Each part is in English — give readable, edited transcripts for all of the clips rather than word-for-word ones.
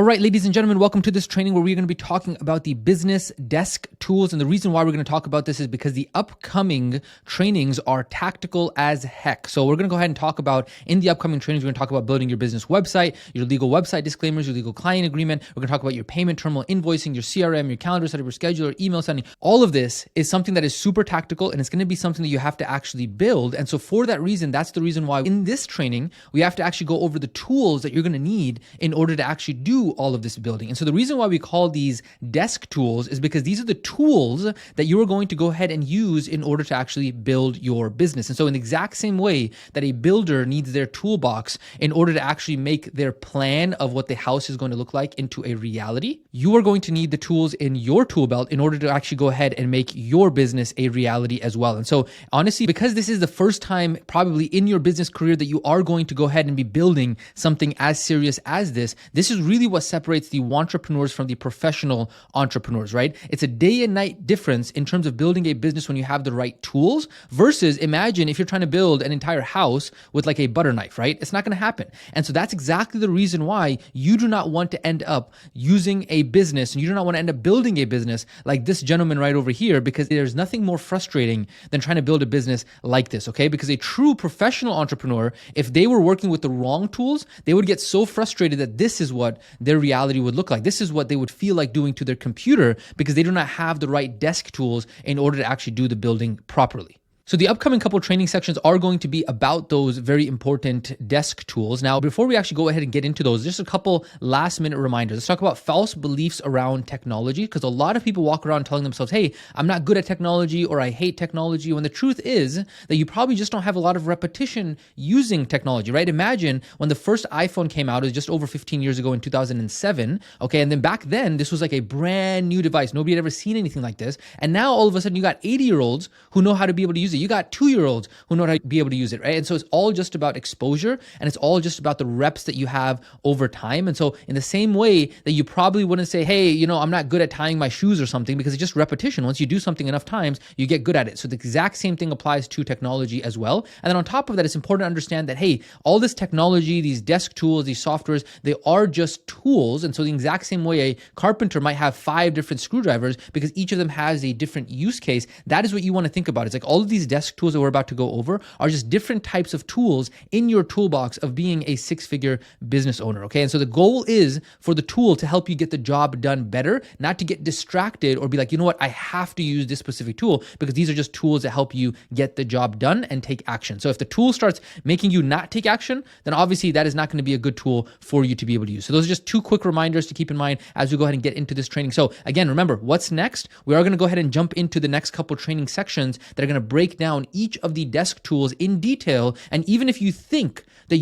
All right, ladies and gentlemen, welcome to this training where we're going to be talking about the business desk tools. And the reason why we're going to talk about this is because the upcoming trainings are tactical as heck. So we're going to go ahead and talk about, in the upcoming trainings, we're going to talk about building your business website, your legal website disclaimers, your legal client agreement. We're going to talk about your payment terminal, invoicing, your CRM, your calendar setup, your scheduler, email sending. All of this is something that is super tactical, and it's going to be something that you have to actually build. And so for that reason, that's the reason why in this training, we have to actually go over the tools that you're going to need in order to actually do all of this building. And so the reason why we call these desk tools is because these are the tools that you are going to go ahead and use in order to actually build your business. And so in the exact same way that a builder needs their toolbox in order to actually make their plan of what the house is going to look like into a reality, you are going to need the tools in your tool belt in order to actually go ahead and make your business a reality as well. And so honestly, because this is the first time probably in your business career that you are going to go ahead and be building something as serious as this is really what separates the entrepreneurs from the professional entrepreneurs, right? It's a day and night difference in terms of building a business when you have the right tools versus imagine if you're trying to build an entire house with like a butter knife, right? It's not going to happen. And so that's exactly the reason why you do not want to end up using a business and you do not want to end up building a business like this gentleman right over here, because there's nothing more frustrating than trying to build a business like this, okay? Because a true professional entrepreneur, if they were working with the wrong tools, they would get so frustrated that this is what their reality would look like. This is what they would feel like doing to their computer because they do not have the right desk tools in order to actually do the building properly. So the upcoming couple training sections are going to be about those very important desk tools. Now, before we actually go ahead and get into those, just a couple last minute reminders. Let's talk about false beliefs around technology, because a lot of people walk around telling themselves, hey, I'm not good at technology or I hate technology, when the truth is that you probably just don't have a lot of repetition using technology, right? Imagine when the first iPhone came out, it was just over 15 years ago in 2007, okay? And then back then, this was like a brand new device. Nobody had ever seen anything like this. And now all of a sudden you got 80-year-olds who know how to be able to use it. You got 2-year-olds who know how to be able to use it, right? And so it's all just about exposure, and it's all just about the reps that you have over time. And so in the same way that you probably wouldn't say, hey, I'm not good at tying my shoes or something, because it's just repetition. Once you do something enough times, you get good at it. So the exact same thing applies to technology as well. And then on top of that, it's important to understand that, hey, all this technology, these desk tools, these softwares, they are just tools. And so the exact same way a carpenter might have 5 different screwdrivers because each of them has a different use case, that is what you want to think about. It's like all of these desk tools that we're about to go over are just different types of tools in your toolbox of being a 6-figure business owner, okay? And so the goal is for the tool to help you get the job done better, not to get distracted or be like, you know what, I have to use this specific tool, because these are just tools that help you get the job done and take action. So if the tool starts making you not take action, then obviously that is not going to be a good tool for you to be able to use. So those are just 2 quick reminders to keep in mind as we go ahead and get into this training. So again, remember, what's next? We are going to go ahead and jump into the next couple training sections that are going to break down each of the desk tools in detail. And even if you think that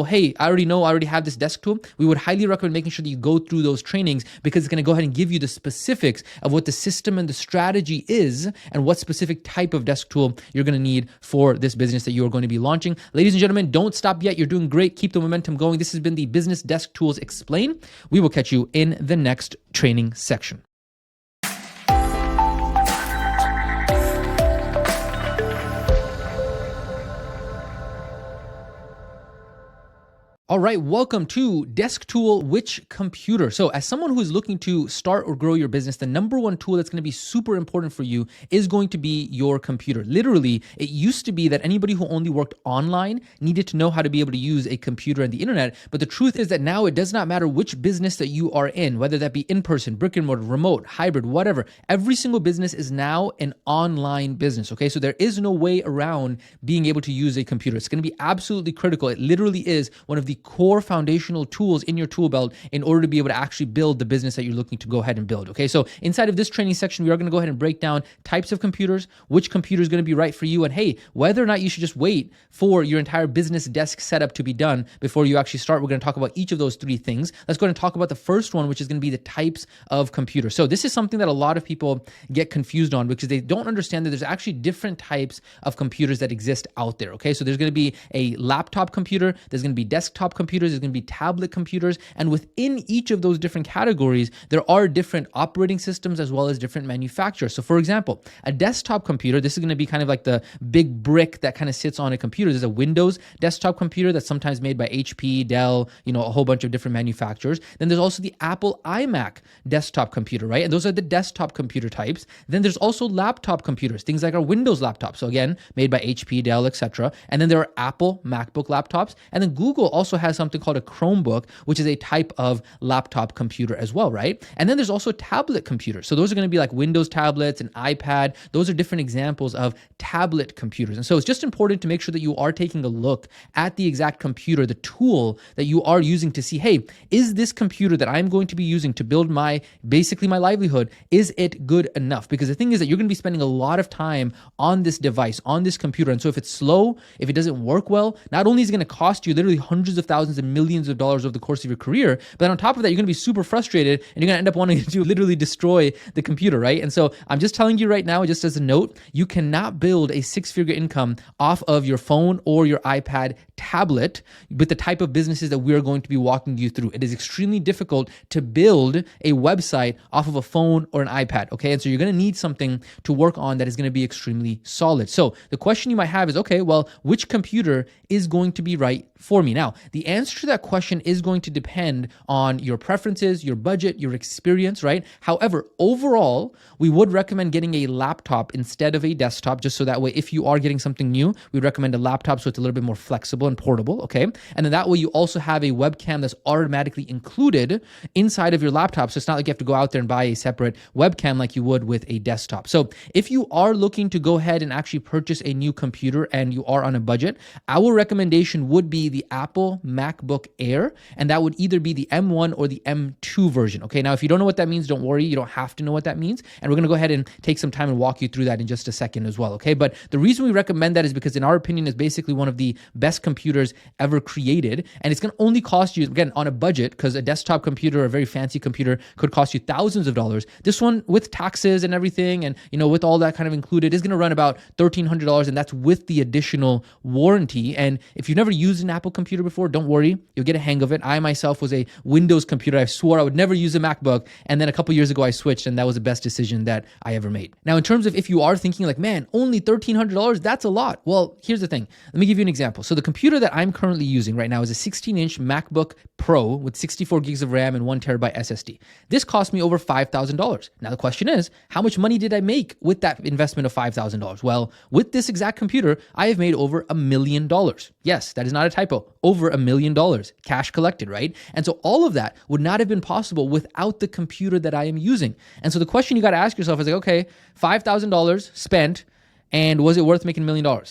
hey, I already have this desk tool, we would highly recommend making sure that you go through those trainings, because it's going to go ahead and give you the specifics of what the system and the strategy is and what specific type of desk tool you're going to need for this business that you are going to be launching. Ladies and gentlemen, don't stop yet. You're doing great. Keep the momentum going. This has been the Business Desk Tools Explained. We will catch you in the next training section. All right, welcome to Desk Tool, which computer? So as someone who is looking to start or grow your business, the number one tool that's going to be super important for you is going to be your computer. Literally, it used to be that anybody who only worked online needed to know how to be able to use a computer and the internet. But the truth is that now it does not matter which business that you are in, whether that be in-person, brick and mortar, remote, hybrid, whatever. Every single business is now an online business, okay? So there is no way around being able to use a computer. It's going to be absolutely critical. It literally is one of the core foundational tools in your tool belt in order to be able to actually build the business that you're looking to go ahead and build, okay? So inside of this training section, we are going to go ahead and break down types of computers, which computer is going to be right for you, and hey, whether or not you should just wait for your entire business desk setup to be done before you actually start. We're going to talk about each of those 3 things. Let's go ahead and talk about the first one, which is going to be the types of computers. So this is something that a lot of people get confused on because they don't understand that there's actually different types of computers that exist out there, okay? So there's going to be a laptop computer, there's going to be desktop desktop computers, there's going to be tablet computers, and within each of those different categories, there are different operating systems as well as different manufacturers. So for example, a desktop computer, this is going to be kind of like the big brick that kind of sits on a computer. There's a Windows desktop computer that's sometimes made by HP, Dell, a whole bunch of different manufacturers. Then there's also the Apple iMac desktop computer, right? And those are the desktop computer types. Then there's also laptop computers, things like our Windows laptops. So again, made by HP, Dell, etc. And then there are Apple MacBook laptops. And then Google also has something called a Chromebook, which is a type of laptop computer as well, right? And then there's also tablet computers. So those are going to be like Windows tablets and iPad. Those are different examples of tablet computers. And so it's just important to make sure that you are taking a look at the exact computer, the tool that you are using to see, hey, is this computer that I'm going to be using to build basically my livelihood, is it good enough? Because the thing is that you're going to be spending a lot of time on this device, on this computer. And so if it's slow, if it doesn't work well, not only is it going to cost you literally hundreds of thousands and millions of dollars over the course of your career, but then on top of that, you're going to be super frustrated and you're going to end up wanting to literally destroy the computer, right? And so I'm just telling you right now, just as a note, you cannot build a six-figure income off of your phone or your iPad tablet with the type of businesses that we're going to be walking you through. It is extremely difficult to build a website off of a phone or an iPad, okay? And so you're going to need something to work on that is going to be extremely solid. So the question you might have is, okay, well, which computer is going to be right for me? Now, the answer to that question is going to depend on your preferences, your budget, your experience, right? However, overall, we would recommend getting a laptop instead of a desktop, just so that way, if you are getting something new, we recommend a laptop so it's a little bit more flexible and portable, okay? And then that way you also have a webcam that's automatically included inside of your laptop. So it's not like you have to go out there and buy a separate webcam like you would with a desktop. So if you are looking to go ahead and actually purchase a new computer and you are on a budget, our recommendation would be the Apple MacBook Air, and that would either be the M1 or the M2 version, okay? Now, if you don't know what that means, don't worry. You don't have to know what that means. And we're going to go ahead and take some time and walk you through that in just a second as well, okay? But the reason we recommend that is because in our opinion, it's basically one of the best computers ever created. And it's going to only cost you, again, on a budget, because a desktop computer or a very fancy computer could cost you thousands of dollars. This one, with taxes and everything, and with all that kind of included, is going to run about $1,300, and that's with the additional warranty. And if you've never used an Apple computer before, don't worry, you'll get a hang of it. I myself was a Windows computer. I swore I would never use a MacBook, and then a couple years ago I switched, and that was the best decision that I ever made. Now, in terms of if you are thinking like, man, only $1,300, that's a lot. Well, here's the thing. Let me give you an example. So the computer that I'm currently using right now is a 16-inch MacBook Pro with 64 gigs of RAM and 1 terabyte SSD. This cost me over $5,000. Now the question is, how much money did I make with that investment of $5,000? Well, with this exact computer, I have made over $1 million. Yes, that is not a typo. Over $1 million cash collected, right? And so all of that would not have been possible without the computer that I am using. And so the question you got to ask yourself is like, okay, $5,000 spent, and was it worth making $1 million?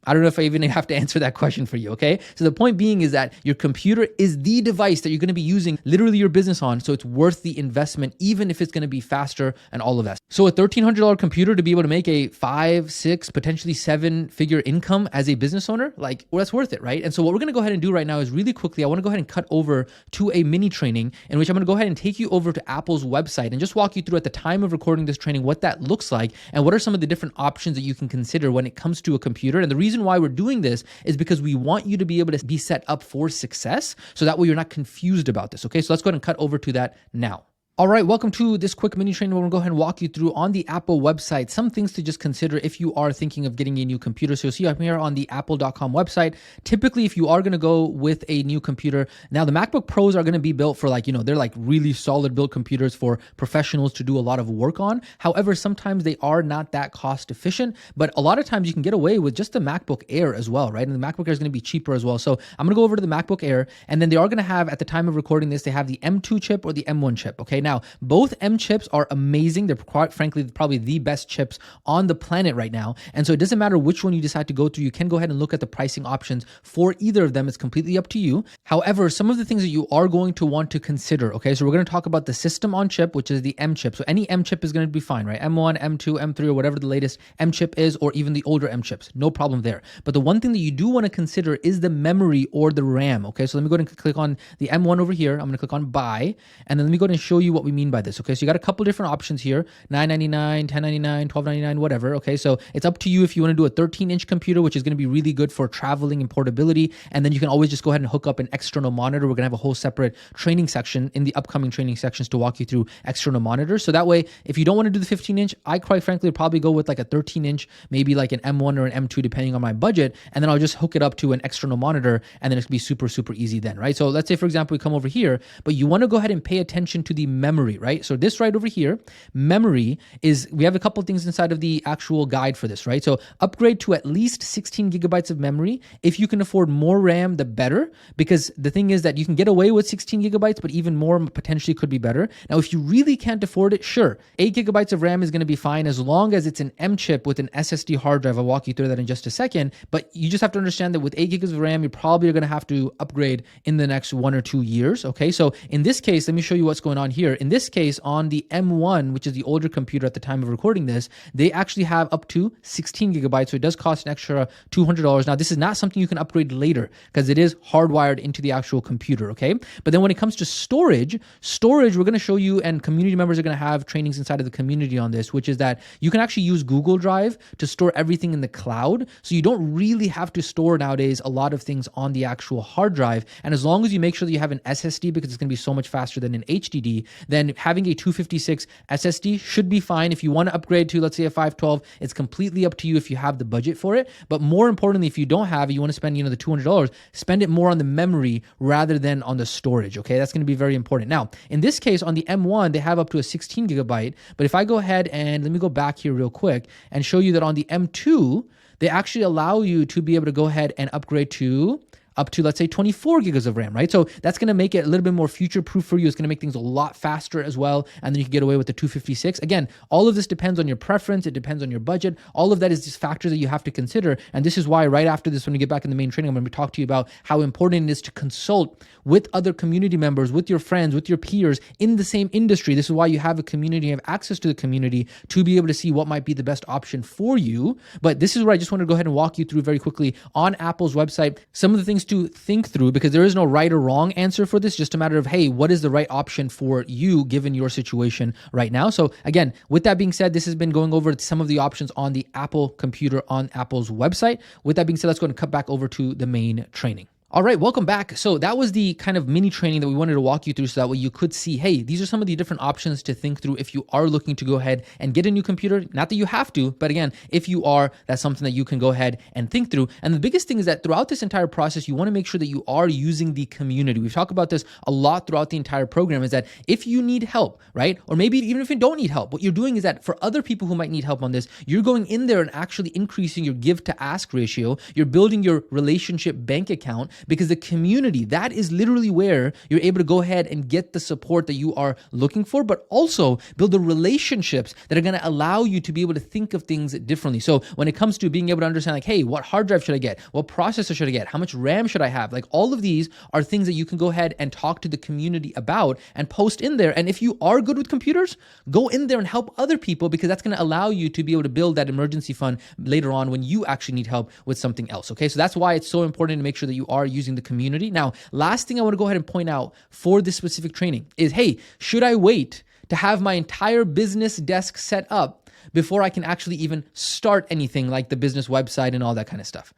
I don't know if I even have to answer that question for you, okay? So the point being is that your computer is the device that you're going to be using literally your business on, so it's worth the investment, even if it's going to be faster and all of that. So a $1,300 computer to be able to make a 5, 6, potentially 7-figure income as a business owner, well, that's worth it, right? And so what we're going to go ahead and do right now is really quickly, I want to go ahead and cut over to a mini training in which I'm going to go ahead and take you over to Apple's website and just walk you through at the time of recording this training what that looks like and what are some of the different options that you can consider when it comes to a computer. And the reason why we're doing this is because we want you to be able to be set up for success, so that way you're not confused about this, okay? So let's go ahead and cut over to that now. All right, welcome to this quick mini training where we're going to go ahead and walk you through on the Apple website some things to just consider if you are thinking of getting a new computer. So you'll see I'm here on the apple.com website. Typically, if you are going to go with a new computer, now the MacBook Pros are going to be built for they're like really solid built computers for professionals to do a lot of work on. However, sometimes they are not that cost efficient, but a lot of times you can get away with just the MacBook Air as well, right? And the MacBook Air is going to be cheaper as well. So I'm going to go over to the MacBook Air, and then they are going to have, at the time of recording this, they have the M2 chip or the M1 chip, okay? Now, both M chips are amazing. They're quite frankly probably the best chips on the planet right now. And so it doesn't matter which one you decide to go through. You can go ahead and look at the pricing options for either of them. It's completely up to you. However, some of the things that you are going to want to consider, okay? So we're going to talk about the system on chip, which is the M chip. So any M chip is going to be fine, right? M1, M2, M3, or whatever the latest M chip is, or even the older M chips. No problem there. But the one thing that you do want to consider is the memory or the RAM, okay? So let me go ahead and click on the M1 over here. I'm going to click on buy, and then let me go ahead and show you you what we mean by this. Okay, so you got a couple different options here: $999, $1099, $1299, whatever. Okay, so it's up to you if you want to do a 13-inch computer, which is going to be really good for traveling and portability. And then you can always just go ahead and hook up an external monitor. We're going to have a whole separate training section in the upcoming training sections to walk you through external monitors. So that way, if you don't want to do the 15-inch, I quite frankly would probably go with like a 13-inch, maybe like an M1 or an M2, depending on my budget. And then I'll just hook it up to an external monitor, and then it's going to be super, super easy then, right? So let's say, for example, we come over here, but you want to go ahead and pay attention to the memory, right? So this right over here, memory is, we have a couple things inside of the actual guide for this, right? So upgrade to at least 16 gigabytes of memory. If you can afford more RAM, the better, because the thing is that you can get away with 16 gigabytes, but even more potentially could be better. Now, if you really can't afford it, sure, 8 gigabytes of RAM is going to be fine as long as it's an M chip with an SSD hard drive. I'll walk you through that in just a second, but you just have to understand that with 8 gigs of RAM, you probably are going to have to upgrade in the next 1 or 2 years. Okay, so in this case, let me show you what's going on here. In this case, on the M1, which is the older computer at the time of recording this, they actually have up to 16 gigabytes, so it does cost an extra $200. Now, this is not something you can upgrade later because it is hardwired into the actual computer, okay? But then when it comes to storage, we're going to show you, and community members are going to have trainings inside of the community on this, which is that you can actually use Google Drive to store everything in the cloud. So you don't really have to store nowadays a lot of things on the actual hard drive. And as long as you make sure that you have an SSD, because it's going to be so much faster than an HDD, then having a 256 SSD should be fine. If you want to upgrade to, let's say, a 512, it's completely up to you if you have the budget for it. But more importantly, if you don't have it, you want to spend, the $200, spend it more on the memory rather than on the storage. Okay, that's going to be very important. Now, in this case, on the M1, they have up to a 16 gigabyte. But if I go ahead and let me go back here real quick and show you that on the M2, they actually allow you to be able to go ahead and upgrade to up to, let's say, 24 gigs of RAM, right? So that's going to make it a little bit more future-proof for you. It's going to make things a lot faster as well. And then you can get away with the 256. Again, all of this depends on your preference. It depends on your budget. All of that is just factors that you have to consider. And this is why right after this, when we get back in the main training, I'm going to talk to you about how important it is to consult with other community members, with your friends, with your peers in the same industry. This is why you have a community, you have access to the community to be able to see what might be the best option for you. But this is where I just want to go ahead and walk you through very quickly on Apple's website some of the things to think through, because there is no right or wrong answer for this, just a matter of, hey, what is the right option for you given your situation right now? So again, with that being said, this has been going over some of the options on the Apple computer on Apple's website. With that being said, let's go ahead and cut back over to the main training. All right, welcome back. So that was the kind of mini training that we wanted to walk you through so that way you could see, hey, these are some of the different options to think through if you are looking to go ahead and get a new computer. Not that you have to, but again, if you are, that's something that you can go ahead and think through. And the biggest thing is that throughout this entire process, you want to make sure that you are using the community. We've talked about this a lot throughout the entire program, is that if you need help, right? Or maybe even if you don't need help, what you're doing is that for other people who might need help on this, you're going in there and actually increasing your give to ask ratio. You're building your relationship bank account, because the community, that is literally where you're able to go ahead and get the support that you are looking for, but also build the relationships that are going to allow you to be able to think of things differently. So when it comes to being able to understand, like, hey, what hard drive should I get? What processor should I get? How much RAM should I have? Like, all of these are things that you can go ahead and talk to the community about and post in there. And if you are good with computers, go in there and help other people, because that's going to allow you to be able to build that emergency fund later on when you actually need help with something else. Okay, so that's why it's so important to make sure that you are using the community. Now, last thing I want to go ahead and point out for this specific training is, hey, should I wait to have my entire business desk set up before I can actually even start anything like the business website and all that kind of stuff?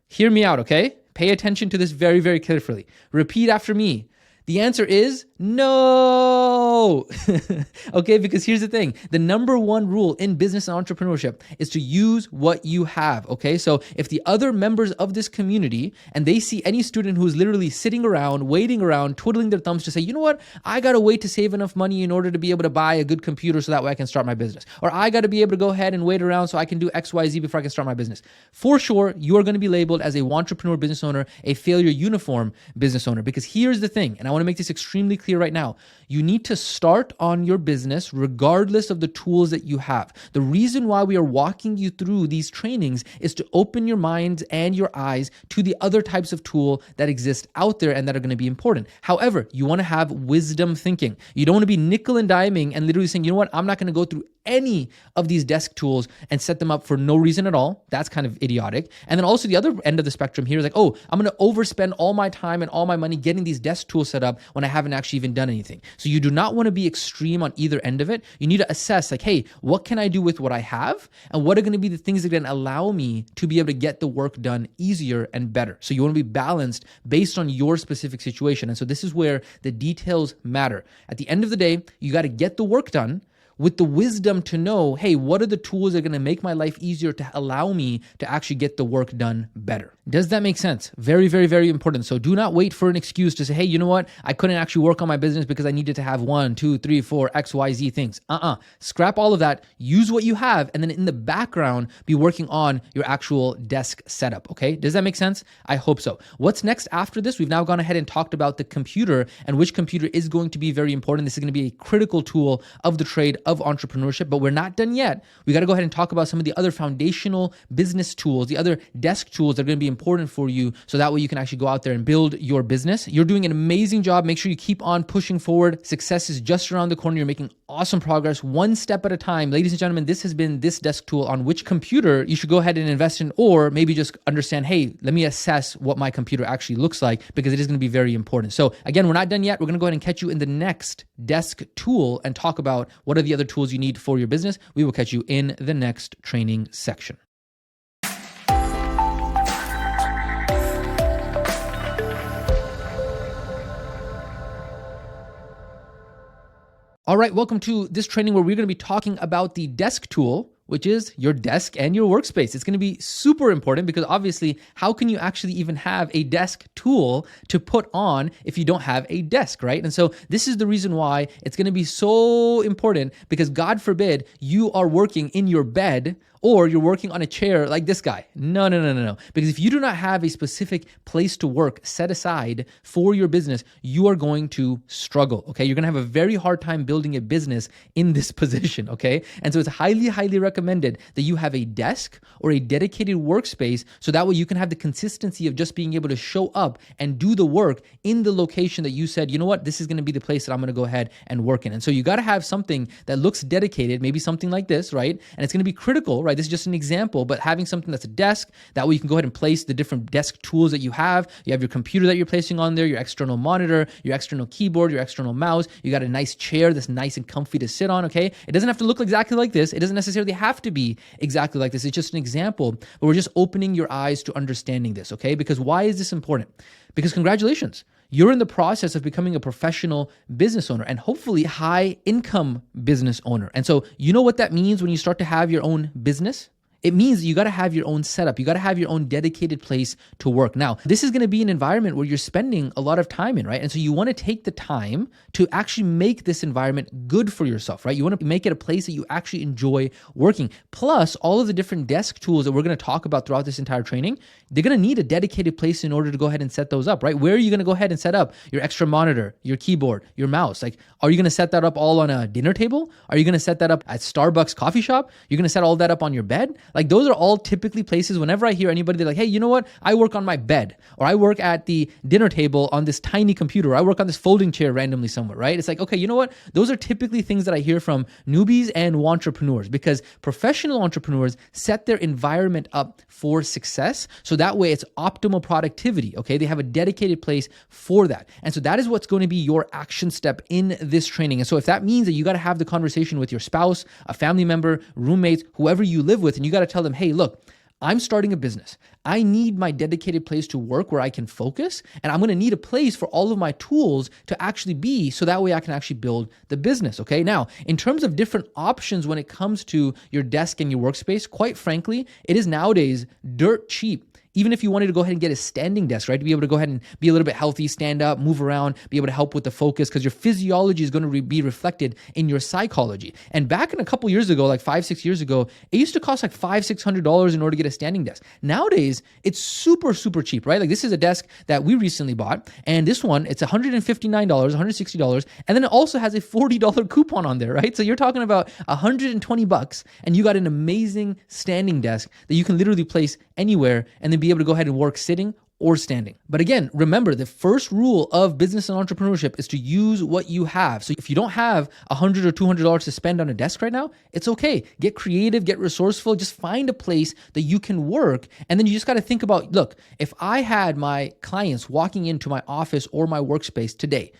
Hear me out, okay? Pay attention to this very, very carefully. Repeat after me. The answer is no. Okay, because here's the thing. The number one rule in business and entrepreneurship is to use what you have. Okay, so if the other members of this community, and they see any student who's literally sitting around, waiting around, twiddling their thumbs to say, you know what, I got to wait to save enough money in order to be able to buy a good computer so that way I can start my business. Or I got to be able to go ahead and wait around so I can do XYZ before I can start my business. For sure, you are going to be labeled as a entrepreneur business owner, a failure uniform business owner. Because here's the thing, and I want to make this extremely clear right now. You need to start on your business regardless of the tools that you have. The reason why we are walking you through these trainings is to open your minds and your eyes to the other types of tool that exist out there and that are going to be important. However, you want to have wisdom thinking. You don't want to be nickel and diming and literally saying, you know what, I'm not going to go through any of these desk tools and set them up for no reason at all. That's kind of idiotic. And then also the other end of the spectrum here is like, oh, I'm going to overspend all my time and all my money getting these desk tools set up when I haven't actually even done anything. So you do not want to be extreme on either end of it. You need to assess like, hey, what can I do with what I have? And what are going to be the things that are going to allow me to be able to get the work done easier and better? So you want to be balanced based on your specific situation. And so this is where the details matter. At the end of the day, you got to get the work done with the wisdom to know, hey, what are the tools that are going to make my life easier to allow me to actually get the work done better? Does that make sense? Very, very, very important. So do not wait for an excuse to say, hey, you know what? I couldn't actually work on my business because I needed to have 1, 2, 3, 4, X, Y, Z things. Scrap all of that. Use what you have. And then in the background, be working on your actual desk setup. Okay. Does that make sense? I hope so. What's next after this? We've now gone ahead and talked about the computer and which computer is going to be very important. This is going to be a critical tool of the trade of entrepreneurship, but we're not done yet. We got to go ahead and talk about some of the other foundational business tools, the other desk tools that are going to be important for you. So that way you can actually go out there and build your business. You're doing an amazing job. Make sure you keep on pushing forward. Success is just around the corner. You're making awesome progress one step at a time. Ladies and gentlemen, this has been this desk tool on which computer you should go ahead and invest in, or maybe just understand, hey, let me assess what my computer actually looks like, because it is going to be very important. So again, we're not done yet. We're going to go ahead and catch you in the next desk tool and talk about what are the other tools you need for your business. We will catch you in the next training section. All right, welcome to this training where we're going to be talking about the desk tool, which is your desk and your workspace. It's going to be super important because obviously, how can you actually even have a desk tool to put on if you don't have a desk, right? And so this is the reason why it's going to be so important, because God forbid you are working in your bed or you're working on a chair like this guy. No. Because if you do not have a specific place to work set aside for your business, you are going to struggle, okay? You're going to have a very hard time building a business in this position, okay? And so it's highly, highly recommended that you have a desk or a dedicated workspace, so that way you can have the consistency of just being able to show up and do the work in the location that you said, you know what, this is going to be the place that I'm going to go ahead and work in. And so you got to have something that looks dedicated, maybe something like this, right? And it's going to be critical, right? This is just an example, but having something that's a desk, that way you can go ahead and place the different desk tools that you have. You have your computer that you're placing on there, your external monitor, your external keyboard, your external mouse. You got a nice chair that's nice and comfy to sit on, okay? It doesn't have to look exactly like this. It doesn't necessarily have to be exactly like this. It's just an example, but we're just opening your eyes to understanding this, okay? Because why is this important? Because congratulations, you're in the process of becoming a professional business owner and hopefully high income business owner. And so you know what that means when you start to have your own business? It means you got to have your own setup. You got to have your own dedicated place to work. Now, this is going to be an environment where you're spending a lot of time in, right? And so you want to take the time to actually make this environment good for yourself, right? You want to make it a place that you actually enjoy working. Plus, all of the different desk tools that we're going to talk about throughout this entire training, they're going to need a dedicated place in order to go ahead and set those up, right? Where are you going to go ahead and set up your extra monitor, your keyboard, your mouse? Like, are you going to set that up all on a dinner table? Are you going to set that up at Starbucks coffee shop? You're going to set all that up on your bed? Like, those are all typically places whenever I hear anybody, they're like, hey, you know what? I work on my bed, or I work at the dinner table on this tiny computer, or I work on this folding chair randomly somewhere, right? It's like, okay, you know what? Those are typically things that I hear from newbies and entrepreneurs, because professional entrepreneurs set their environment up for success. So that way it's optimal productivity, okay? They have a dedicated place for that. And so that is what's going to be your action step in this training. And so if that means that you got to have the conversation with your spouse, a family member, roommates, whoever you live with, and you got to tell them, hey, look, I'm starting a business. I need my dedicated place to work where I can focus, and I'm going to need a place for all of my tools to actually be, so that way I can actually build the business, okay? Now, in terms of different options when it comes to your desk and your workspace, quite frankly, it is nowadays dirt cheap. Even if you wanted to go ahead and get a standing desk, right, to be able to go ahead and be a little bit healthy, stand up, move around, be able to help with the focus, because your physiology is going to be reflected in your psychology. And back in a couple years ago, like 5-6 years ago, it used to cost like $500-$600 in order to get a standing desk. Nowadays, it's super, super cheap, right? Like, this is a desk that we recently bought, and this one, it's $159, $160, and then it also has a $40 coupon on there, right? So you're talking about $120, and you got an amazing standing desk that you can literally place anywhere and then be able to go ahead and work sitting or standing. But again, remember the first rule of business and entrepreneurship is to use what you have. So if you don't have $100 or $200 to spend on a desk right now, it's okay. Get creative, get resourceful, just find a place that you can work. And then you just got to think about, look, if I had my clients walking into my office or my workspace today,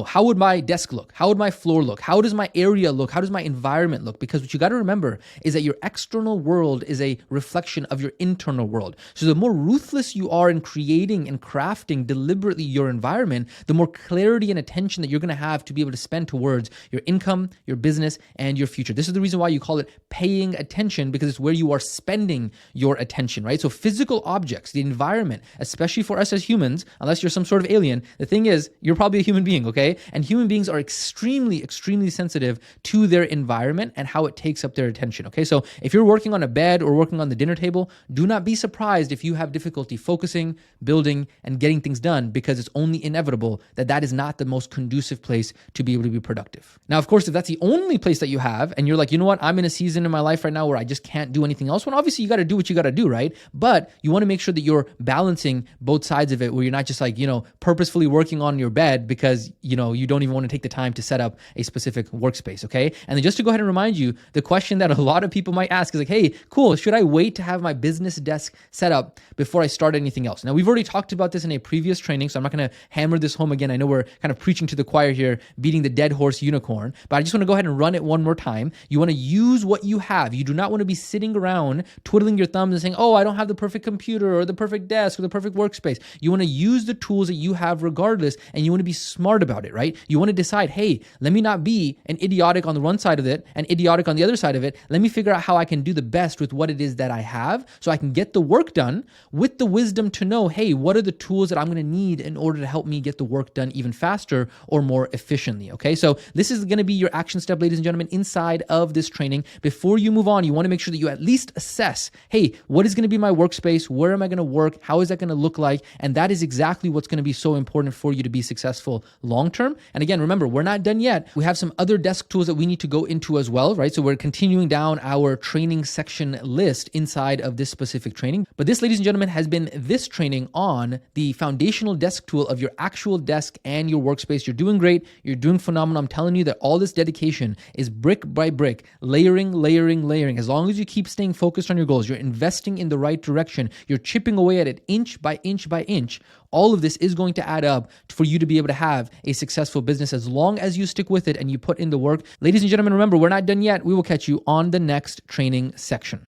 how would my desk look? How would my floor look? How does my area look? How does my environment look? Because what you got to remember is that your external world is a reflection of your internal world. So the more ruthless you are in creating and crafting deliberately your environment, the more clarity and attention that you're going to have to be able to spend towards your income, your business, and your future. This is the reason why you call it paying attention, because it's where you are spending your attention, right? So physical objects, the environment, especially for us as humans, unless you're some sort of alien, the thing is, you're probably a human being, okay? And human beings are extremely, extremely sensitive to their environment and how it takes up their attention, okay? So if you're working on a bed or working on the dinner table, do not be surprised if you have difficulty focusing, building, and getting things done, because it's only inevitable that that is not the most conducive place to be able to be productive. Now, of course, if that's the only place that you have and you're like, you know what, I'm in a season in my life right now where I just can't do anything else, well, obviously you got to do what you got to do, right? But you want to make sure that you're balancing both sides of it, where you're not just like, purposefully working on your bed because you don't even want to take the time to set up a specific workspace, okay? And then just to go ahead and remind you, the question that a lot of people might ask is like, hey, cool, should I wait to have my business desk set up before I start anything else? Now, we've already talked about this in a previous training, so I'm not going to hammer this home again. I know we're kind of preaching to the choir here, beating the dead horse unicorn, but I just want to go ahead and run it one more time. You want to use what you have. You do not want to be sitting around twiddling your thumbs and saying, oh, I don't have the perfect computer or the perfect desk or the perfect workspace. You want to use the tools that you have regardless, and you want to be smart about it, right? You want to decide, hey, let me not be an idiotic on the one side of it and idiotic on the other side of it. Let me figure out how I can do the best with what it is that I have so I can get the work done with the wisdom to know, hey, what are the tools that I'm going to need in order to help me get the work done even faster or more efficiently, okay? So this is going to be your action step, ladies and gentlemen, inside of this training. Before you move on, you want to make sure that you at least assess, hey, what is going to be my workspace? Where am I going to work? How is that going to look like? And that is exactly what's going to be so important for you to be successful long-term. And again, remember, we're not done yet. We have some other desk tools that we need to go into as well, right? So we're continuing down our training section list inside of this specific training. But this, ladies and gentlemen, has been this training on the foundational desk tool of your actual desk and your workspace. You're doing great. You're doing phenomenal. I'm telling you that all this dedication is brick by brick, layering, layering, layering. As long as you keep staying focused on your goals, you're investing in the right direction, you're chipping away at it inch by inch by inch, all of this is going to add up for you to be able to have a successful business as long as you stick with it and you put in the work. Ladies and gentlemen, remember, we're not done yet. We will catch you on the next training section.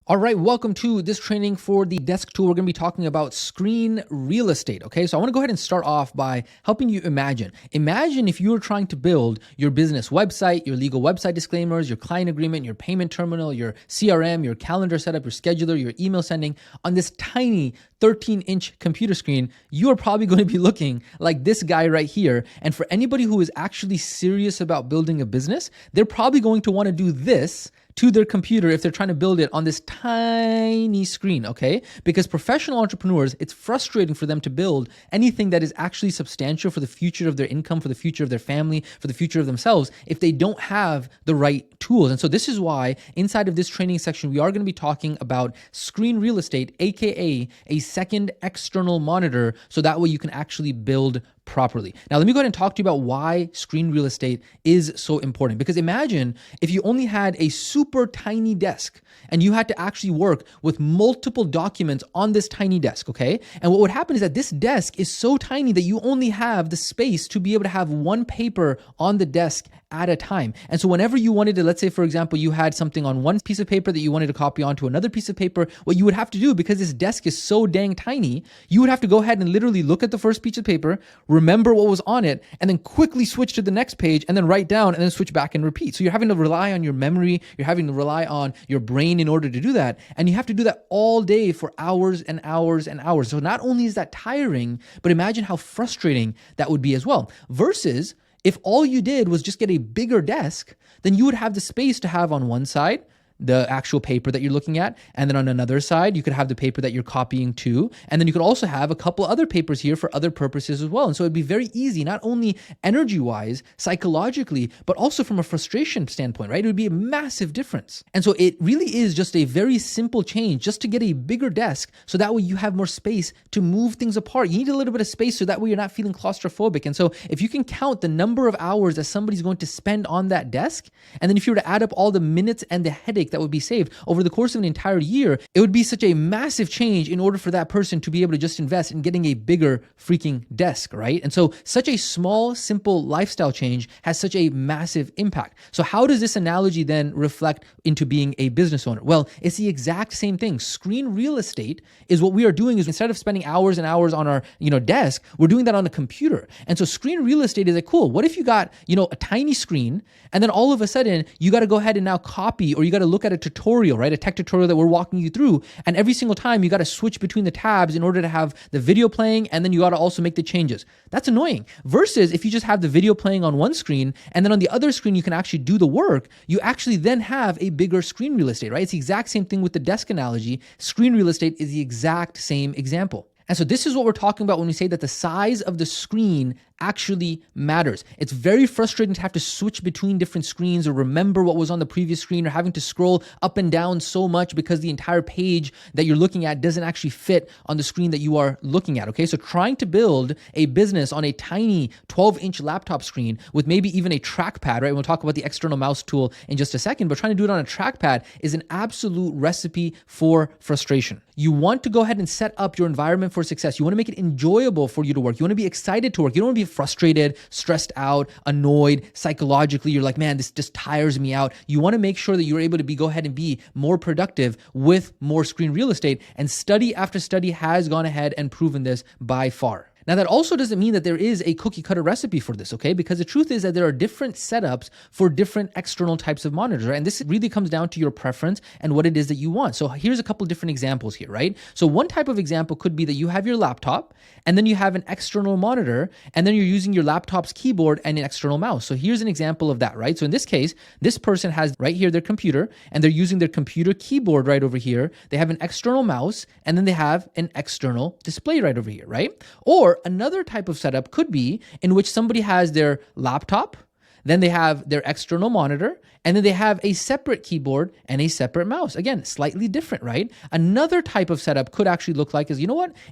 All right, welcome to this training for the desk tool. We're going to be talking about screen real estate, okay? So I want to go ahead and start off by helping you imagine. Imagine if you were trying to build your business website, your legal website disclaimers, your client agreement, your payment terminal, your CRM, your calendar setup, your scheduler, your email sending on this tiny 13-inch computer screen. You are probably going to be looking like this guy right here. And for anybody who is actually serious about building a business, they're probably going to want to do this to their computer if they're trying to build it on this tiny screen, okay? Because professional entrepreneurs, it's frustrating for them to build anything that is actually substantial for the future of their income, for the future of their family, for the future of themselves, if they don't have the right tools. And so this is why inside of this training section, we are going to be talking about screen real estate, aka a second external monitor, so that way you can actually build properly. Now, let me go ahead and talk to you about why screen real estate is so important. Because imagine if you only had a super tiny desk and you had to actually work with multiple documents on this tiny desk, okay? And what would happen is that this desk is so tiny that you only have the space to be able to have one paper on the desk at a time. And so whenever you wanted to, let's say, for example, you had something on one piece of paper that you wanted to copy onto another piece of paper, what you would have to do, because this desk is so dang tiny, you would have to go ahead and literally look at the first piece of paper, remember what was on it, and then quickly switch to the next page and then write down and then switch back and repeat. So you're having to rely on your memory, you're having to rely on your brain in order to do that. And you have to do that all day for hours and hours and hours. So not only is that tiring, but imagine how frustrating that would be as well. Versus if all you did was just get a bigger desk, then you would have the space to have on one side the actual paper that you're looking at. And then on another side, you could have the paper that you're copying to. And then you could also have a couple other papers here for other purposes as well. And so it'd be very easy, not only energy-wise, psychologically, but also from a frustration standpoint, right? It would be a massive difference. And so it really is just a very simple change just to get a bigger desk so that way you have more space to move things apart. You need a little bit of space so that way you're not feeling claustrophobic. And so if you can count the number of hours that somebody's going to spend on that desk, and then if you were to add up all the minutes and the headache that would be saved over the course of an entire year, it would be such a massive change in order for that person to be able to just invest in getting a bigger freaking desk, right? And so such a small, simple lifestyle change has such a massive impact. So how does this analogy then reflect into being a business owner? Well, it's the exact same thing. Screen real estate is what we are doing is instead of spending hours and hours on our, desk, we're doing that on a computer. And so screen real estate is like, cool. What if you got, a tiny screen and then all of a sudden you got to go ahead and now copy, or you got to look at a tutorial, right? A tech tutorial that we're walking you through. And every single time you got to switch between the tabs in order to have the video playing. And then you got to also make the changes. That's annoying. Versus if you just have the video playing on one screen and then on the other screen, you can actually do the work. You actually then have a bigger screen real estate, right? It's the exact same thing with the desk analogy. Screen real estate is the exact same example. And so this is what we're talking about when we say that the size of the screen actually matters. It's very frustrating to have to switch between different screens or remember what was on the previous screen, or having to scroll up and down so much because the entire page that you're looking at doesn't actually fit on the screen that you are looking at, okay? So trying to build a business on a tiny 12-inch laptop screen with maybe even a trackpad, right? We'll talk about the external mouse tool in just a second, but trying to do it on a trackpad is an absolute recipe for frustration. You want to go ahead and set up your environment for success. You want to make it enjoyable for you to work. You want to be excited to work. You don't want to be frustrated, stressed out, annoyed, psychologically. You're like, man, this just tires me out. You want to make sure that you're able to go ahead and be more productive with more screen real estate. And study after study has gone ahead and proven this by far. Now, that also doesn't mean that there is a cookie cutter recipe for this, okay? Because the truth is that there are different setups for different external types of monitors, right? And this really comes down to your preference and what it is that you want. So here's a couple different examples here, right? So one type of example could be that you have your laptop and then you have an external monitor and then you're using your laptop's keyboard and an external mouse. So here's an example of that, right? So in this case, this person has right here their computer and they're using their computer keyboard right over here. They have an external mouse and then they have an external display right over here, right? Or another type of setup could be in which somebody has their laptop, then they have their external monitor, and then they have a separate keyboard and a separate mouse. Again, slightly different, right? Another type of setup could actually look like is,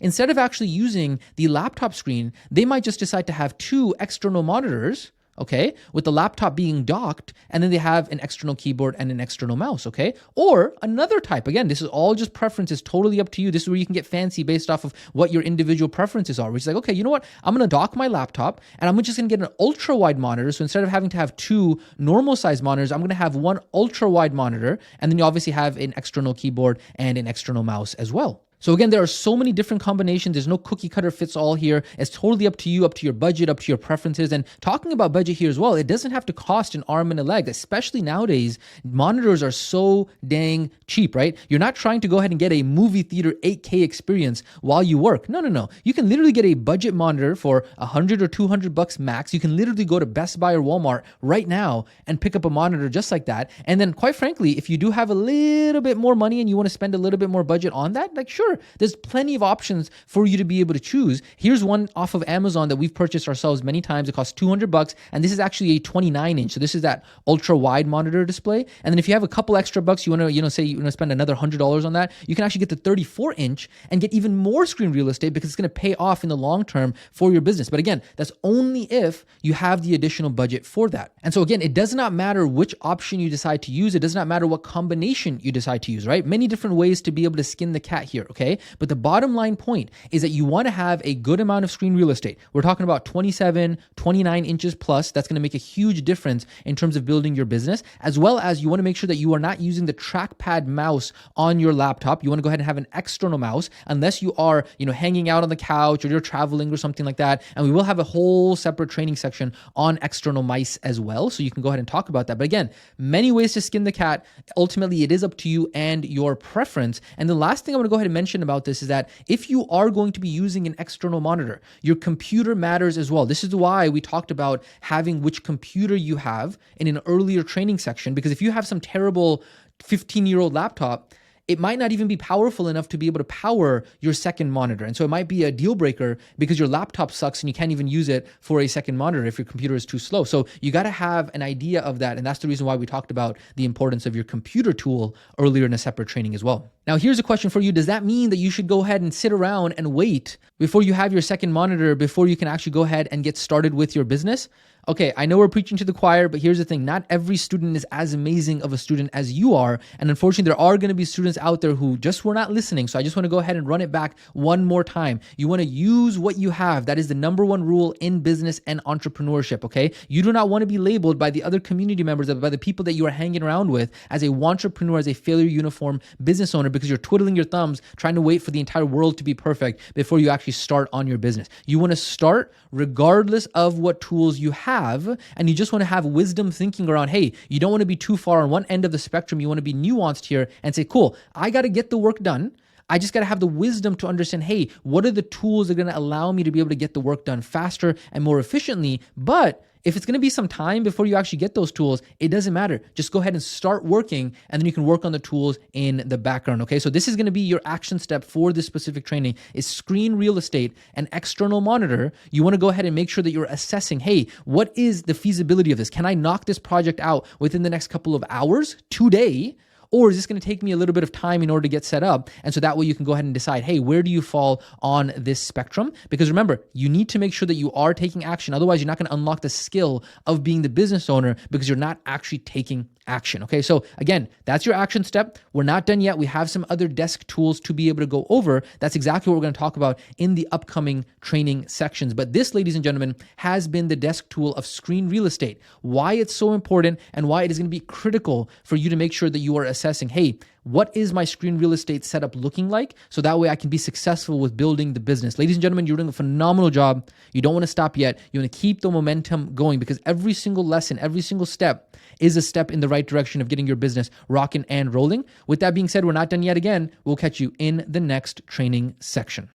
instead of actually using the laptop screen, they might just decide to have two external monitors, okay, with the laptop being docked, and then they have an external keyboard and an external mouse, okay? Or another type, again, this is all just preferences, totally up to you. This is where you can get fancy based off of what your individual preferences are, which is like, okay, I'm gonna dock my laptop, and I'm just gonna get an ultra-wide monitor, so instead of having to have two normal-sized monitors, I'm gonna have one ultra-wide monitor, and then you obviously have an external keyboard and an external mouse as well. So again, there are so many different combinations. There's no cookie cutter fits all here. It's totally up to you, up to your budget, up to your preferences. And talking about budget here as well, it doesn't have to cost an arm and a leg, especially nowadays. Monitors are so dang cheap, right? You're not trying to go ahead and get a movie theater 8K experience while you work. No. You can literally get a budget monitor for $100 or $200 max. You can literally go to Best Buy or Walmart right now and pick up a monitor just like that. And then quite frankly, if you do have a little bit more money and you want to spend a little bit more budget on that, like sure, there's plenty of options for you to be able to choose. Here's one off of Amazon that we've purchased ourselves many times. It costs $200, and this is actually a 29-inch. So this is that ultra wide monitor display. And then if you have a couple extra bucks, you want to, say you want to spend another $100 on that, you can actually get the 34-inch and get even more screen real estate because it's going to pay off in the long term for your business. But again, that's only if you have the additional budget for that. And so again, it does not matter which option you decide to use. It does not matter what combination you decide to use, right? Many different ways to be able to skin the cat here, okay? But the bottom line point is that you want to have a good amount of screen real estate. We're talking about 27, 29 inches plus. That's going to make a huge difference in terms of building your business, as well as you want to make sure that you are not using the trackpad mouse on your laptop. You want to go ahead and have an external mouse unless you are, hanging out on the couch or you're traveling or something like that. And we will have a whole separate training section on external mice as well. So you can go ahead and talk about that. But again, many ways to skin the cat. Ultimately, it is up to you and your preference. And the last thing I'm going to go ahead and mention about this is that if you are going to be using an external monitor, your computer matters as well. This is why we talked about having which computer you have in an earlier training section, because if you have some terrible 15-year-old laptop, it might not even be powerful enough to be able to power your second monitor. And so it might be a deal breaker because your laptop sucks and you can't even use it for a second monitor if your computer is too slow. So you got to have an idea of that. And that's the reason why we talked about the importance of your computer tool earlier in a separate training as well. Now, here's a question for you. Does that mean that you should go ahead and sit around and wait before you have your second monitor before you can actually go ahead and get started with your business? Okay, I know we're preaching to the choir, but here's the thing. Not every student is as amazing of a student as you are. And unfortunately, there are going to be students out there who just were not listening. So I just want to go ahead and run it back one more time. You want to use what you have. That is the number one rule in business and entrepreneurship, okay? You do not want to be labeled by the other community members, by the people that you are hanging around with as a wantrepreneur, as a failure uniform business owner, because you're twiddling your thumbs trying to wait for the entire world to be perfect before you actually start on your business. You want to start regardless of what tools you have. And you just want to have wisdom thinking around, hey, you don't want to be too far on one end of the spectrum. You want to be nuanced here and say, cool, I got to get the work done. I just got to have the wisdom to understand, hey, what are the tools that are going to allow me to be able to get the work done faster and more efficiently? But if it's going to be some time before you actually get those tools, it doesn't matter. Just go ahead and start working, and then you can work on the tools in the background, okay? So this is going to be your action step for this specific training is screen real estate and external monitor. You want to go ahead and make sure that you're assessing, hey, what is the feasibility of this? Can I knock this project out within the next couple of hours, today? Or is this going to take me a little bit of time in order to get set up? And so that way you can go ahead and decide, hey, where do you fall on this spectrum? Because remember, you need to make sure that you are taking action. Otherwise, you're not going to unlock the skill of being the business owner because you're not actually taking action. Okay, so again, that's your action step. We're not done yet. We have some other desk tools to be able to go over. That's exactly what we're going to talk about in the upcoming training sections. But this, ladies and gentlemen, has been the desk tool of screen real estate. Why it's so important and why it is going to be critical for you to make sure that you are assessing, hey, what is my screen real estate setup looking like? So that way I can be successful with building the business. Ladies and gentlemen, you're doing a phenomenal job. You don't want to stop yet. You want to keep the momentum going because every single lesson, every single step is a step in the right direction of getting your business rocking and rolling. With that being said, we're not done yet. Again, we'll catch you in the next training section.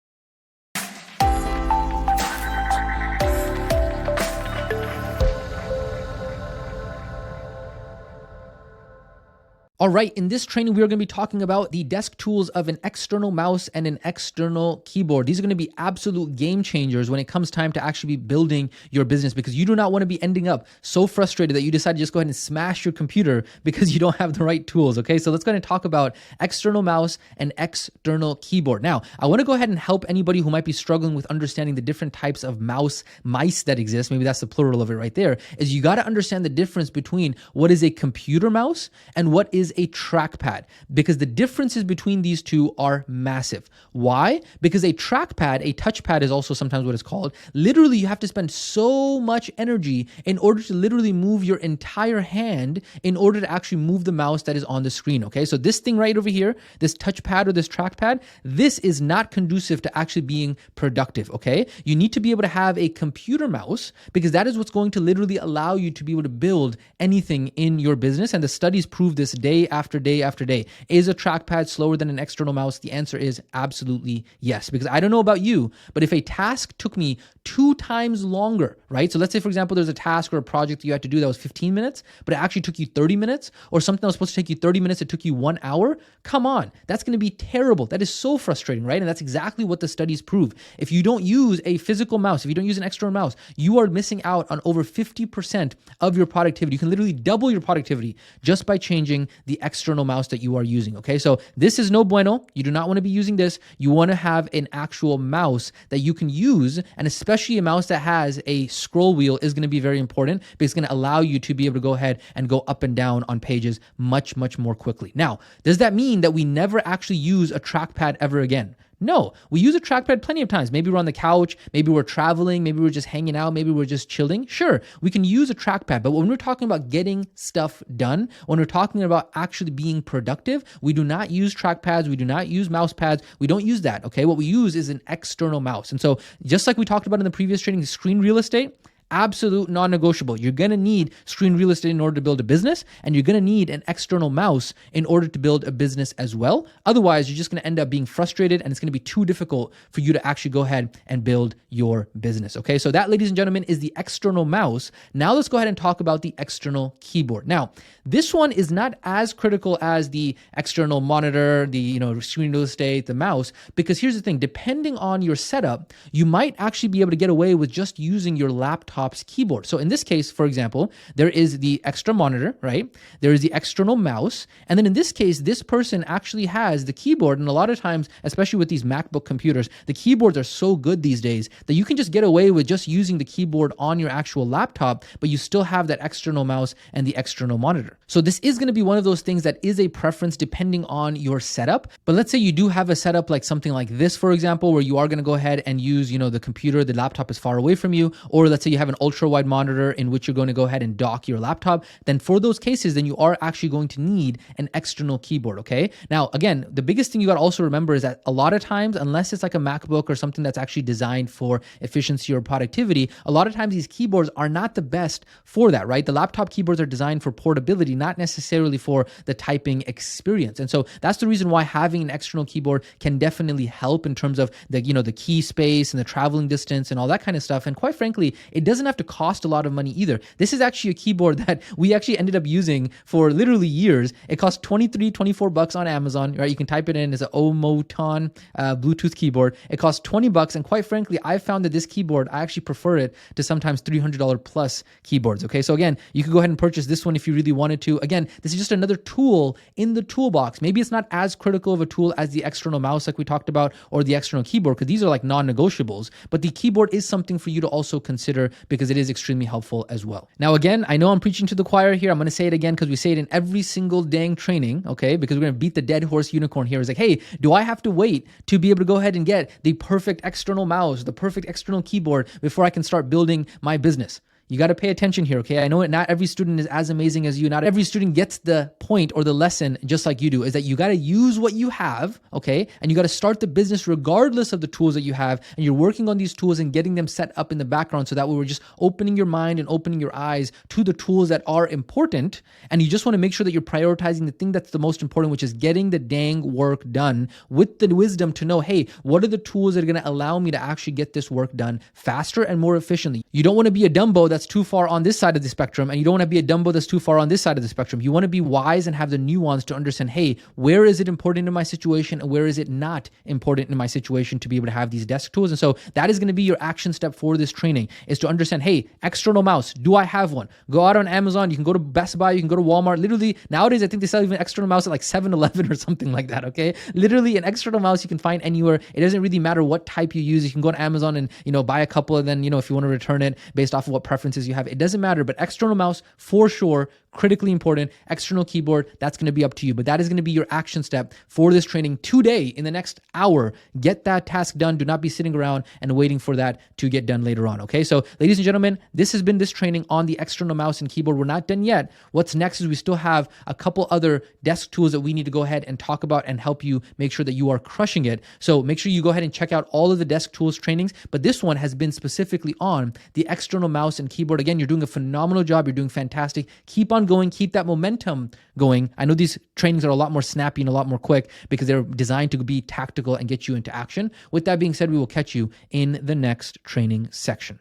All right, in this training, we are going to be talking about the desk tools of an external mouse and an external keyboard. These are going to be absolute game changers when it comes time to actually be building your business because you do not want to be ending up so frustrated that you decide to just go ahead and smash your computer because you don't have the right tools, okay? So let's go ahead and talk about external mouse and external keyboard. Now, I want to go ahead and help anybody who might be struggling with understanding the different types of mice that exist. Maybe that's the plural of it right there, is you got to understand the difference between what is a computer mouse and what is a trackpad, because the differences between these two are massive. Why? Because a trackpad, a touchpad is also sometimes what it's called. Literally, you have to spend so much energy in order to literally move your entire hand in order to actually move the mouse that is on the screen, okay? So this thing right over here, this touchpad or this trackpad, this is not conducive to actually being productive, okay? You need to be able to have a computer mouse because that is what's going to literally allow you to be able to build anything in your business, and the studies prove this day after day after day. Is a trackpad slower than an external mouse? The answer is absolutely yes. Because I don't know about you, but if a task took me 2 times longer, right? So let's say, for example, there's a task or a project that you had to do that was 15 minutes, but it actually took you 30 minutes, or something that was supposed to take you 30 minutes, it took you 1 hour. Come on, that's going to be terrible. That is so frustrating, right? And that's exactly what the studies prove. If you don't use a physical mouse, if you don't use an external mouse, you are missing out on over 50% of your productivity. You can literally double your productivity just by changing the external mouse that you are using, okay? So this is no bueno. You do not want to be using this. You want to have an actual mouse that you can use, and especially a mouse that has a scroll wheel is going to be very important because it's going to allow you to be able to go ahead and go up and down on pages much, much more quickly. Now, does that mean that we never actually use a trackpad ever again? No, we use a trackpad plenty of times. Maybe we're on the couch, maybe we're traveling, maybe we're just hanging out, maybe we're just chilling. Sure, we can use a trackpad, but when we're talking about getting stuff done, when we're talking about actually being productive, we do not use trackpads, we do not use mouse pads, we don't use that, okay? What we use is an external mouse. And so just like we talked about in the previous training, screen real estate, absolute non-negotiable. You're going to need screen real estate in order to build a business, and you're going to need an external mouse in order to build a business as well. Otherwise, you're just going to end up being frustrated, and it's going to be too difficult for you to actually go ahead and build your business. Okay, so that, ladies and gentlemen, is the external mouse. Now let's go ahead and talk about the external keyboard. Now, this one is not as critical as the external monitor, the screen real estate, the mouse, because here's the thing, depending on your setup, you might actually be able to get away with just using your laptop's keyboard. So in this case, for example, there is the extra monitor, right? There is the external mouse. And then in this case, this person actually has the keyboard. And a lot of times, especially with these MacBook computers, the keyboards are so good these days that you can just get away with just using the keyboard on your actual laptop, but you still have that external mouse and the external monitor. So this is going to be one of those things that is a preference depending on your setup. But let's say you do have a setup like something like this, for example, where you are going to go ahead and use, the computer, the laptop is far away from you, or let's say you have an ultra wide monitor in which you're going to go ahead and dock your laptop, then for those cases, then you are actually going to need an external keyboard, okay? Now, again, the biggest thing you got to also remember is that a lot of times, unless it's like a MacBook or something that's actually designed for efficiency or productivity, a lot of times these keyboards are not the best for that, right? The laptop keyboards are designed for portability, not necessarily for the typing experience. And so that's the reason why having an external keyboard can definitely help in terms of the key space and the traveling distance and all that kind of stuff. And quite frankly, it doesn't have to cost a lot of money either. This is actually a keyboard that we actually ended up using for literally years. It costs $24 on Amazon, right? You can type it in as an Omoton Bluetooth keyboard. It costs $20. And quite frankly, I found that this keyboard, I actually prefer it to sometimes $300 plus keyboards. Okay. So again, you could go ahead and purchase this one if you really wanted to. Again, this is just another tool in the toolbox. Maybe it's not as critical of a tool as the external mouse like we talked about or the external keyboard, because these are like non-negotiables, but the keyboard is something for you to also consider because it is extremely helpful as well. Now, again, I know I'm preaching to the choir here. I'm going to say it again because we say it in every single dang training, okay? Because we're going to beat the dead horse unicorn here. It's like, hey, do I have to wait to be able to go ahead and get the perfect external mouse, the perfect external keyboard before I can start building my business? You got to pay attention here, okay? I know not every student is as amazing as you. Not every student gets the point or the lesson just like you do, is that you got to use what you have, okay? And you got to start the business regardless of the tools that you have. And you're working on these tools and getting them set up in the background so that way we're just opening your mind and opening your eyes to the tools that are important. And you just want to make sure that you're prioritizing the thing that's the most important, which is getting the dang work done with the wisdom to know, hey, what are the tools that are going to allow me to actually get this work done faster and more efficiently? You don't want to be a Dumbo that's too far on this side of the spectrum, and you don't want to be a Dumbo that's too far on this side of the spectrum. You want to be wise and have the nuance to understand, hey, where is it important in my situation and where is it not important in my situation to be able to have these desk tools? And so that is going to be your action step for this training, is to understand, hey, external mouse, do I have one? Go out on Amazon, you can go to Best Buy, you can go to Walmart. Literally, nowadays, I think they sell even external mouse at like 7-Eleven or something like that, okay? Literally, an external mouse you can find anywhere. It doesn't really matter what type you use. You can go on Amazon and, buy a couple, and then, if you want to return it based off of what preferences you have, it doesn't matter. But external mouse, for sure, critically important. External keyboard, that's going to be up to you. But that is going to be your action step for this training today. In the next hour, get that task done. Do not be sitting around and waiting for that to get done later on. Okay, so ladies and gentlemen, this has been this training on the external mouse and keyboard. We're not done yet. What's next is we still have a couple other desk tools that we need to go ahead and talk about and help you make sure that you are crushing it. So make sure you go ahead and check out all of the desk tools trainings. But this one has been specifically on the external mouse and keyboard. Again, you're doing a phenomenal job. You're doing fantastic. Keep on going. Keep that momentum going. I know these trainings are a lot more snappy and a lot more quick because they're designed to be tactical and get you into action. With that being said, we will catch you in the next training section.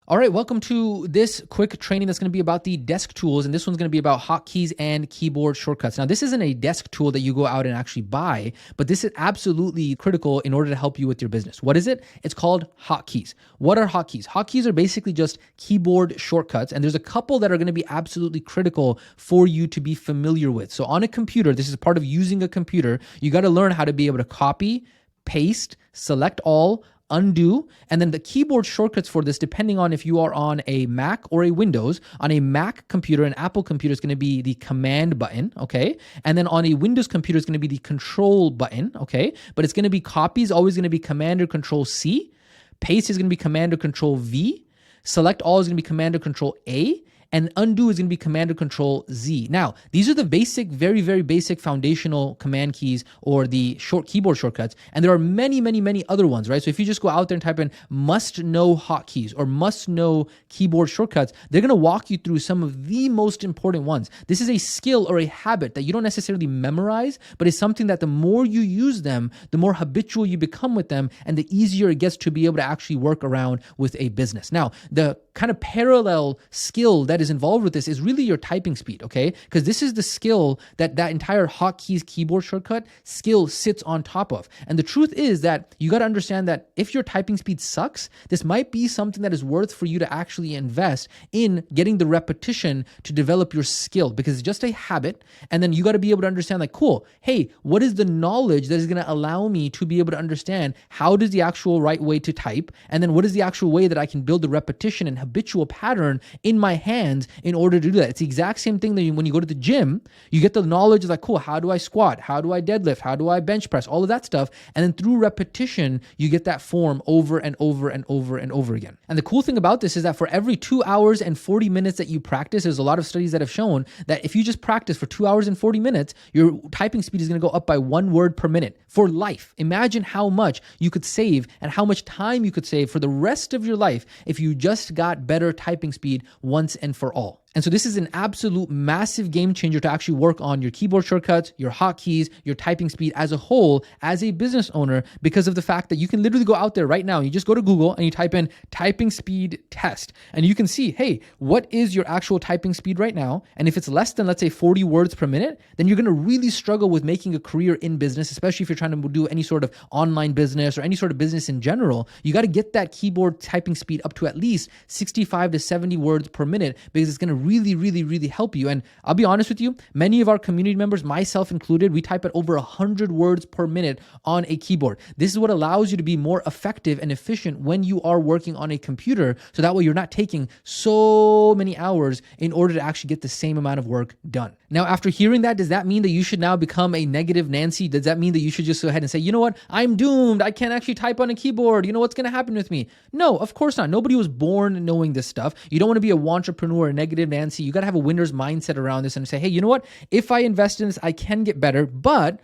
All right, welcome to this quick training that's going to be about the desk tools, and this one's going to be about hotkeys and keyboard shortcuts. Now, this isn't a desk tool that you go out and actually buy, but this is absolutely critical in order to help you with your business. What is it? It's called hotkeys. What are hotkeys? Hotkeys are basically just keyboard shortcuts, and there's a couple that are going to be absolutely critical for you to be familiar with. So on a computer, this is part of using a computer, you got to learn how to be able to copy, paste, select all, undo, and then the keyboard shortcuts for this, depending on if you are on a Mac or a Windows. On a Mac computer, an Apple computer is going to be the command button, okay? And then on a Windows computer, it's going to be the control button, okay? But it's going to be copy is always going to be Command or Control C. Paste is going to be Command or Control V. Select all is going to be Command or Control A. and undo is going to be Command or Control Z. Now, these are the basic, very, very basic foundational command keys or the short keyboard shortcuts. And there are many, many, many other ones, right? So if you just go out there and type in must know hotkeys or must know keyboard shortcuts, they're going to walk you through some of the most important ones. This is a skill or a habit that you don't necessarily memorize, but it's something that the more you use them, the more habitual you become with them, and the easier it gets to be able to actually work around with a business. Now, the kind of parallel skill that is involved with this is really your typing speed, okay? Because this is the skill that entire hotkeys keyboard shortcut skill sits on top of. And the truth is that you got to understand that if your typing speed sucks, this might be something that is worth for you to actually invest in getting the repetition to develop your skill, because it's just a habit. And then you got to be able to understand, like, cool, hey, what is the knowledge that is going to allow me to be able to understand how does the actual right way to type? And then what is the actual way that I can build the repetition and habitual pattern in my hands in order to do that? It's the exact same thing that when you go to the gym, you get the knowledge of, like, cool, how do I squat? How do I deadlift? How do I bench press? All of that stuff. And then through repetition, you get that form over and over and over and over again. And the cool thing about this is that for every 2 hours and 40 minutes that you practice, there's a lot of studies that have shown that if you just practice for 2 hours and 40 minutes, your typing speed is going to go up by 1 word per minute for life. Imagine how much you could save and how much time you could save for the rest of your life if you just got better typing speed once and for all. And so this is an absolute massive game changer to actually work on your keyboard shortcuts, your hotkeys, your typing speed as a whole as a business owner, because of the fact that you can literally go out there right now. You just go to Google and you type in typing speed test, and you can see, hey, what is your actual typing speed right now? And if it's less than, let's say, 40 words per minute, then you're going to really struggle with making a career in business, especially if you're trying to do any sort of online business or any sort of business in general. You got to get that keyboard typing speed up to at least 65 to 70 words per minute, because it's going to really help you. And I'll be honest with you, many of our community members, myself included, we type at over 100 words per minute on a keyboard. This is what allows you to be more effective and efficient when you are working on a computer, so that way you're not taking so many hours in order to actually get the same amount of work done. Now, after hearing that, does that mean that you should now become a negative Nancy? Does that mean that you should just go ahead and say, you know what, I'm doomed, I can't actually type on a keyboard, you know what's going to happen with me? No, of course not. Nobody was born knowing this stuff. You don't want to be a entrepreneur, a negative Nancy. You got to have a winner's mindset around this and say, hey, you know what, if I invest in this, I can get better. But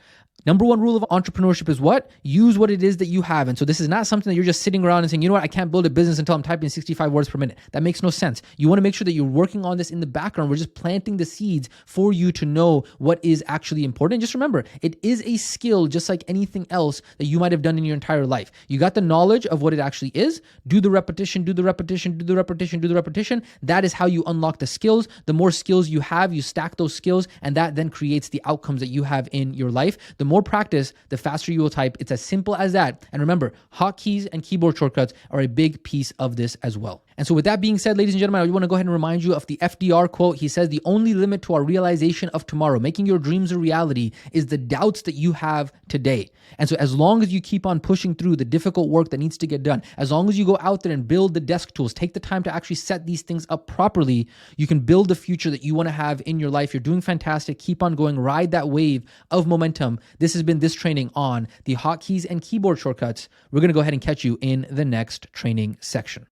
number one rule of entrepreneurship is what? Use what it is that you have. And so this is not something that you're just sitting around and saying, you know what, I can't build a business until I'm typing 65 words per minute. That makes no sense. You want to make sure that you're working on this in the background. We're just planting the seeds for you to know what is actually important. And just remember, it is a skill just like anything else that you might have done in your entire life. You got the knowledge of what it actually is. Do the repetition, do the repetition, do the repetition, do the repetition. That is how you unlock the skills. The more skills you have, you stack those skills, and that then creates the outcomes that you have in your life. The more practice, the faster you will type. It's as simple as that. And remember, hotkeys and keyboard shortcuts are a big piece of this as well. And so with that being said, ladies and gentlemen, I want to go ahead and remind you of the FDR quote. He says, the only limit to our realization of tomorrow, making your dreams a reality, is the doubts that you have today. And so as long as you keep on pushing through the difficult work that needs to get done, as long as you go out there and build the desk tools, take the time to actually set these things up properly, you can build the future that you want to have in your life. You're doing fantastic. Keep on going. Ride that wave of momentum. This has been this training on the hotkeys and keyboard shortcuts. We're going to go ahead and catch you in the next training section.